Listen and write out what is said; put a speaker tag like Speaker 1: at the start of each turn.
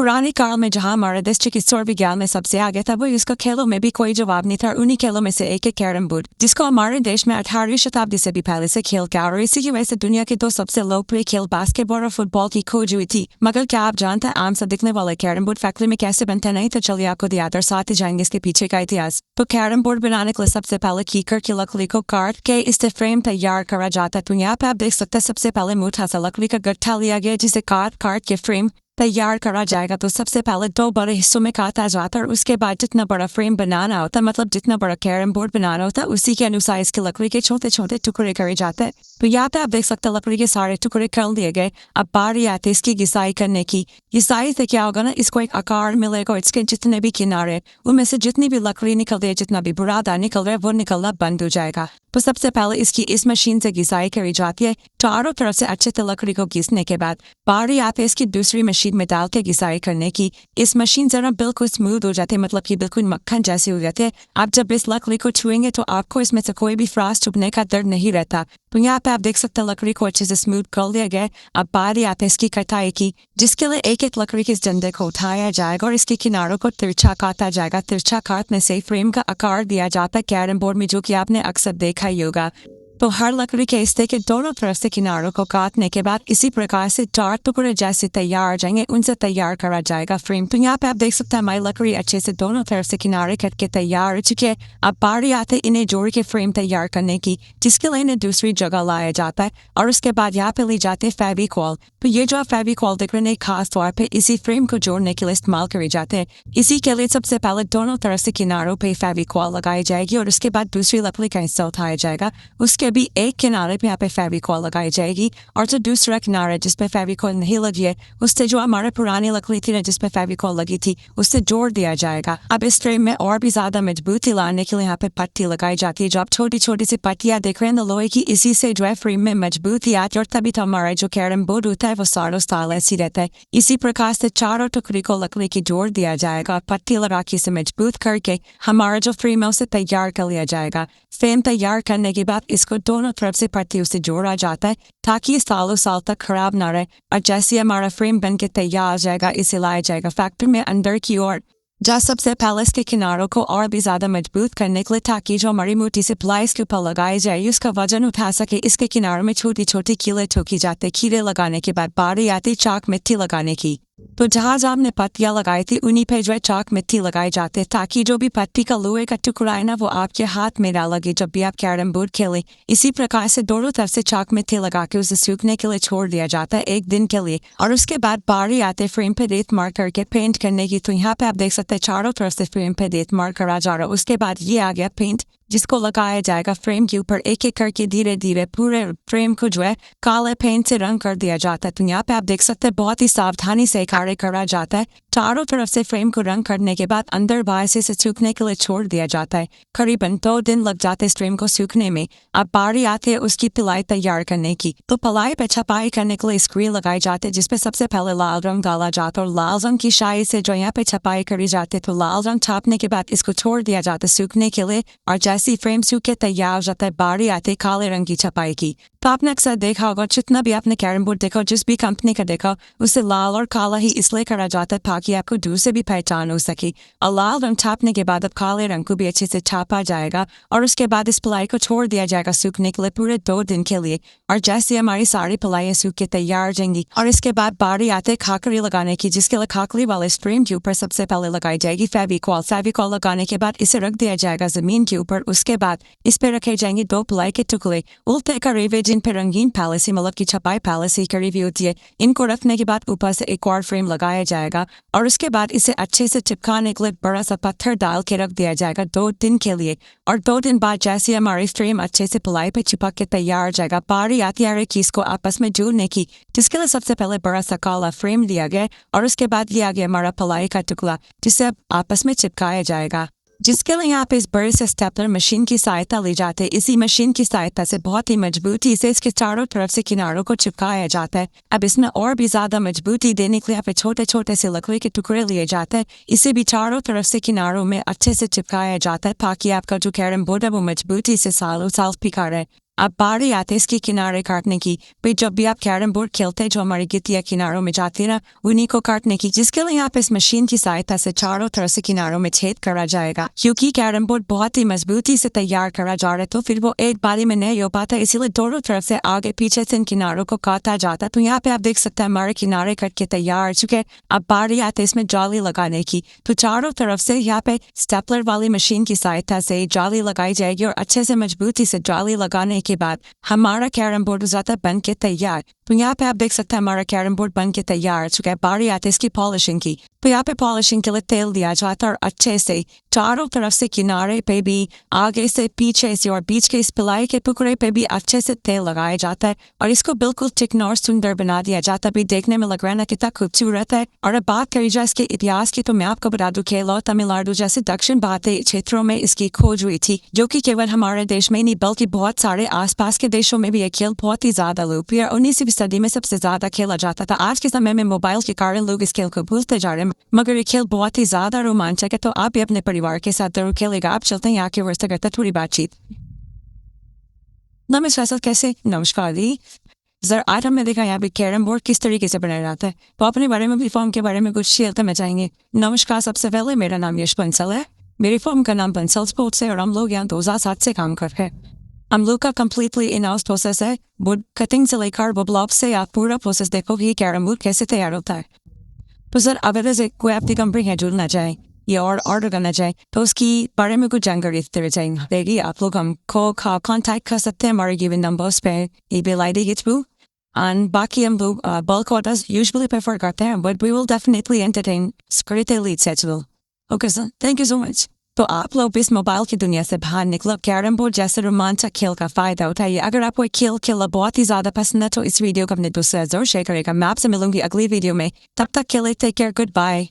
Speaker 1: पुराने काल में जहां हमारा देश चिकित्सा और विज्ञान में सबसे आगे था, वो इसका खेलों में भी कोई जवाब नहीं था। उन्हीं खेलों में से एक है कैरम बोर्ड, जिसको हमारे देश में 18वीं शताब्दी से भी पहले से खेल किया, और इसी की वजह से दुनिया के दो सबसे लोकप्रिय खेल बास्केटबॉल और फुटबॉल की खोज हुई थी। मगर क्या आप जानते हैं आम सा दिखने वाला कैरम बोर्ड फैक्ट्री में कैसे बनता? नहीं तो चलिए आपको दियात और साथ ही जाएंगे इसके पीछे का इतिहास। तो कैरम बोर्ड बनाने के लिए सबसे पहले कीकर की लकड़ी को काट के इससे फ्रेम तैयार करा जाता है। तो यहाँ पे आप देख सकते हैं सबसे पहले मोटा सा लकड़ी का गट्ठा लिया गया, जिसे काट के फ्रेम तैयार करा जाएगा। तो सबसे पहले दो बड़े हिस्सों में काटा जाता है और उसके बाद जितना बड़ा फ्रेम बनाना होता है, मतलब जितना बड़ा कैरम बोर्ड बनाना होता है, उसी के अनुसार इसके लकड़ी के छोटे छोटे टुकड़े करे जाते हैं। तो यहाँ पे आप देख सकते हैं लकड़ी के सारे टुकड़े कर लिए गए। अब बारी आती है इसकी घिसाई करने की। घिसाई से क्या होगा ना, इसको एक आकार मिलेगा। इसके जितने भी किनारे, उनमें से जितनी भी लकड़ी निकल रही है, जितना भी बुरादा निकल रहा है, वो निकलना बंद हो जाएगा। तो सबसे पहले इसकी इस मशीन से घिसाई करी जाती है। चारों तरफ से अच्छे से लकड़ी को घिसने के बाद बारी आती है इसकी दूसरी मशीन में डाल के घिसाई करने की। इस मशीन जरा बिल्कुल स्मूथ हो जाती है, मतलब कि बिल्कुल मक्खन जैसी हो जाती है। आप जब इस लकड़ी को छुएंगे तो आपको इसमें से कोई भी फ्रास्ट चुभने का दर्द नहीं रहता। तो यहाँ पे आप देख सकते हैं लकड़ी को अच्छे से स्मूथ कर लिया गया। अब बारी आती है इसकी कटाई की, जिसके लिए एक एक लकड़ी के इस डंडे को उठाया जाएगा और इसके किनारों को तिरछा काटा जाएगा। तिरछा काटने से फ्रेम का आकार दिया जाता है कैरम बोर्ड में, जो कि आपने अक्सर देखा ही होगा। तो हर लकड़ी के हिस्से के दोनों तरफ से किनारों को काटने के बाद इसी प्रकार से चार टुकड़े जैसे तैयार हो जाएंगे, उनसे तैयार करा जाएगा फ्रेम। तो यहाँ पे आप देख सकते हैं हमारी लकड़ी अच्छे से दोनों तरफ से किनारे कट के तैयार हो चुके हैं। अब बारी आते इन्हें जोड़ के फ्रेम तैयार करने की, जिसके लिए इन्हें दूसरी जगह लाया जाता है और उसके बाद यहाँ पे ली जाती है फेविकॉल। तो ये जो फेविकॉल देख रहे हैं खास तौर पर इसी फ्रेम को जोड़ने के लिए इस्तेमाल करे जाते हैं। इसी के लिए सबसे पहले दोनों तरफ से किनारों पर फेविकॉल लगाई जाएगी और उसके बाद दूसरी लकड़ी का हिस्सा उठाया जाएगा। उसके भी एक किनारे पे यहाँ पे फेविकॉल लगाई जाएगी और जो दूसरा किनारा जिसपे फेविकॉल नहीं लगी है, उससे जो हमारे पुरानी लकड़ी थी ना जिसपे फेविकॉल लगी थी, उससे जोड़ दिया जाएगा। अब इस फ्रेम में और भी ज्यादा मजबूती लाने के लिए यहाँ पे पट्टी लगाई जाती है। जो आप छोटी छोटी सी पट्टियां देख रहे हैं लोहे की, इसी से जो है फ्रेम में मजबूती आती है और तभी तो हमारा जो कैरम बोर्ड होता है वो सारों साल ऐसी रहता है। इसी प्रकार से चारों टुकड़ी को लकड़ी की जोड़ दिया जाएगा और पट्टी लगा के इसे मजबूत करके हमारा जो फ्रेम है उसे तैयार कर लिया जाएगा। फ्रेम तैयार करने के बाद इसको दोनों तरफ से पट्टियों से जोड़ा जाता है ताकि ये सालों साल तक खराब ना रहे। और जैसे हमारा फ्रेम बन के तैयार हो जाएगा, इसे लाया जाएगा फैक्ट्री में अंदर की ओर, जहाँ सबसे पहले इसके किनारों को और भी ज्यादा मजबूत करने के लिए ताकि जो हमारी मोटी से प्लाई इसके ऊपर लगाई जाए उसका वजन उठा सके, इसके किनारों में छोटी छोटी कीले ठोकी जाते। कीले लगाने के बाद बारी आती चाक मिट्टी लगाने की। तो जहाँ जहाँ हमने पट्टियाँ लगाई थी उन्हीं पे जो है चाक मिट्टी लगाई जाते हैं ताकि जो भी पट्टी का लोहे का टुकड़ा है ना वो आपके हाथ में ना लगे जब भी आप कैरम बोर्ड खेलें। इसी प्रकार से दोनों तरफ से चाक मिट्टी लगा के उसे सूखने के लिए छोड़ दिया जाता है एक दिन के लिए और उसके बाद बारी आते फ्रेम पे रेत मार करके पेंट करने की। तो यहाँ पे आप देख सकते हैं चारों तरफ से फ्रेम पे रेत मार करा जा रहा है। उसके बाद ये आ गया पेंट, जिसको लगाया जाएगा फ्रेम के ऊपर। एक एक करके धीरे धीरे पूरे फ्रेम को जो है काले पेंट से रंग कर दिया जाता है। तो यहाँ पे आप देख सकते हैं बहुत ही सावधानी से कार्य करा जाता है। चारों तरफ से फ्रेम को रंग करने के बाद अंदर बाहर से इसे सूखने के लिए छोड़ दिया जाता है। करीबन 2 दिन लग जाते हैं इस फ्रेम को सूखने में। अब बारी आते है उसकी पिलाई तैयार करने की। तो पिलाई पे छपाई करने के लिए स्क्रीन लगाई जाती है, जिसपे सबसे पहले लाल रंग डाला जाता है और लाल रंग की शाई से जो यहाँ पे छपाई करी जाती है। तो लाल रंग छापने के बाद इसको छोड़ दिया जाता है सूखने के लिए और जैसी फ्रेम सूख के तैयार हो जाता है बारी आते काले रंग की छपाई की। तो आपने अक्सर देखा होगा, जितना भी आपने कैरम बोर्ड देखा, जिस भी कंपनी का देखा, उसे लाल और काला ही इसलिए करा जाता है ताकि आपको दूर से भी पहचान हो सके। और लाल रंग छापने के बाद अब काले रंग को भी अच्छे से छापा जाएगा और उसके बाद इस पिलाई को छोड़ दिया जाएगा सूखने के लिए पूरे 2 दिन के लिए। और जैसे हमारी सारी पिलाइयाँ सूख के तैयार हो जाएंगी और इसके बाद बारी आते खाकरी लगाने की, जिसके लिए खाकरी वाले फ्रेम के ऊपर सबसे पहले लगाई जाएगी फेविकॉल। फेविकॉल लगाने के बाद इसे रख दिया जाएगा जमीन के ऊपर। उसके बाद इस पे रखे जाएंगे 2 पिलाई के टुकड़े उल्टे करीब, जिन पे रंगीन पैलेसी मतलब की छपाई पैलेसी करी हुई होती है। इनको रखने के बाद ऊपर से एक और फ्रेम लगाया जाएगा और उसके बाद इसे अच्छे से चिपकाने के लिए बड़ा सा पत्थर डाल के रख दिया जाएगा 2 दिन के लिए। और 2 दिन बाद जैसे हमारी फ्रेम अच्छे से पिलाई पे चिपक के तैयार हो जाएगा, बारी आती है कि इसको आपस में जोड़ने की, जिसके लिए सबसे पहले बड़ा सा काला फ्रेम लिया गया और उसके बाद लिया गया हमारा पिलाई का टुकड़ा, जिसे अब आपस में चिपकाया जाएगा, जिसके लिए यहाँ पे इस बड़े से स्टेपलर मशीन की सहायता ली जाती है। इसी मशीन की सहायता से बहुत ही मजबूती से इसके चारों तरफ से किनारों को चिपकाया जाता है। अब इसमें और भी ज्यादा मजबूती देने के लिए यहाँ पे छोटे छोटे से लकड़ी के टुकड़े लिए जाते हैं। इसे भी चारों तरफ से किनारों में अच्छे से चिपकाया जाता है ताकि आपका जो कैरम बोर्ड है वो मजबूती से सालों साल टिका रहे। अब बारी आते इसके किनारे काटने की। फिर जब भी आप कैरम बोर्ड खेलते हैं जो हमारी गिट्टियाँ किनारों में जाती है ना, उन्हीं को काटने की, जिसके लिए आप इस मशीन की सहायता से चारों तरफ से किनारों में छेद करा जाएगा। क्योंकि कैरम बोर्ड बहुत ही मजबूती से तैयार करा जा रहा है तो फिर वो एक बारी में नहीं हो पाता, इसीलिए दोनों तरफ से आगे पीछे से इन किनारों को काटा जाता है। तो यहाँ पे आप देख सकते हैं हमारे किनारे कट के तैयार हो चुके हैं। अब बारी आते इसमें जाली लगाने की। तो चारों तरफ से यहाँ पे स्टेपलर वाली मशीन की सहायता से जाली लगाई जाएगी और अच्छे से मजबूती से जाली लगाने के बाद हमारा कैरम बोर्ड हो जाता है बन के तैयार। तो यहाँ पे आप देख सकते हैं हमारा कैरम बोर्ड बन के तैयार हो चुका है। बारी आती है इसकी पॉलिशिंग की। तो यहाँ पे पॉलिशिंग के लिए तेल दिया जाता है और अच्छे से चारों तरफ से किनारे पे भी, आगे से पीछे से और बीच के इस पिलाई के टुकड़े पे भी अच्छे से तेल लगाया जाता है और इसको बिल्कुल चिकना और सुंदर बना दिया जाता है। भी देखने में लग रहा है ना कितना खूबसूरत है। और अब बात करी जाए इसके इतिहास की तो मैं आपको बता दूं केरल, तमिलनाडु जैसे दक्षिण भारतीय क्षेत्रों में इसकी खोज हुई थी, जो कि केवल हमारे देश में नहीं बल्कि बहुत सारे आसपास के देशों में भी ये खेल बहुत ही ज्यादा लोकप्रिय 19वीं सदी में सबसे ज्यादा खेला जाता था। आज के समय में मोबाइल के कारण लोग इस खेल को भूलते जा रहे हैं, मगर ये खेल बहुत ही ज्यादा रोमांचक है। तो आप भी अपने परिवार के साथ जरूर खेलेगा। आप चलते हैं यहाँ की व्यवस्था करते थोड़ी बातचीत। नमस्कार सर, कैसे? नमस्कार दी। सर आज हमने देखा यहाँ पे कैरम बोर्ड किस तरीके से बनाया जाता है, तो अपने बारे में भी फॉर्म के बारे में कुछ शेयर करना चाहेंगे? नमस्कार, सबसे पहले मेरा नाम यश बंसल है। मेरी फॉर्म का नाम बंसल स्पोर्ट्स है और हम लोग यहाँ 2007 से काम कर रहे हैं। हम लोग का कम्प्लीटली इन हाउस प्रोसेस है। बोर्ड कटिंग से लेकर बबलॉप से आप पूरा प्रोसेस देखो कि कैरम बोर्ड कैसे तैयार होता है। तो सर अगर से कोई आपकी कंपनी है जुड़ना चाहे या और ऑर्डर करना चाहे तो उसकी बारे में कुछ जानकारी देना चाहेंगे? आप लोग हमको कॉन्टैक्ट कर सकते हैं हमारे गिवन नंबर्स पे, ईमेल आईडी के थ्रू। और बाकी हम लोग बल्क ऑर्डर्स यूजुअली प्रेफर करते हैं, but we will definitely entertain स्क्रिटेली सेचुअल। Okay sir, thank you so much. तो आप लोग इस मोबाइल की दुनिया से बाहर निकलो, कैरम बोर्ड जैसे रोमांचक खेल का फायदा उठाइए। अगर आपको खेल खेलना बहुत ही ज्यादा पसंद है तो इस वीडियो को अपने दोस्तों से जरूर शेयर करेगा। मैं आपसे मिलूंगी अगली वीडियो में, तब तक के लिए टेक केयर, गुड बाय।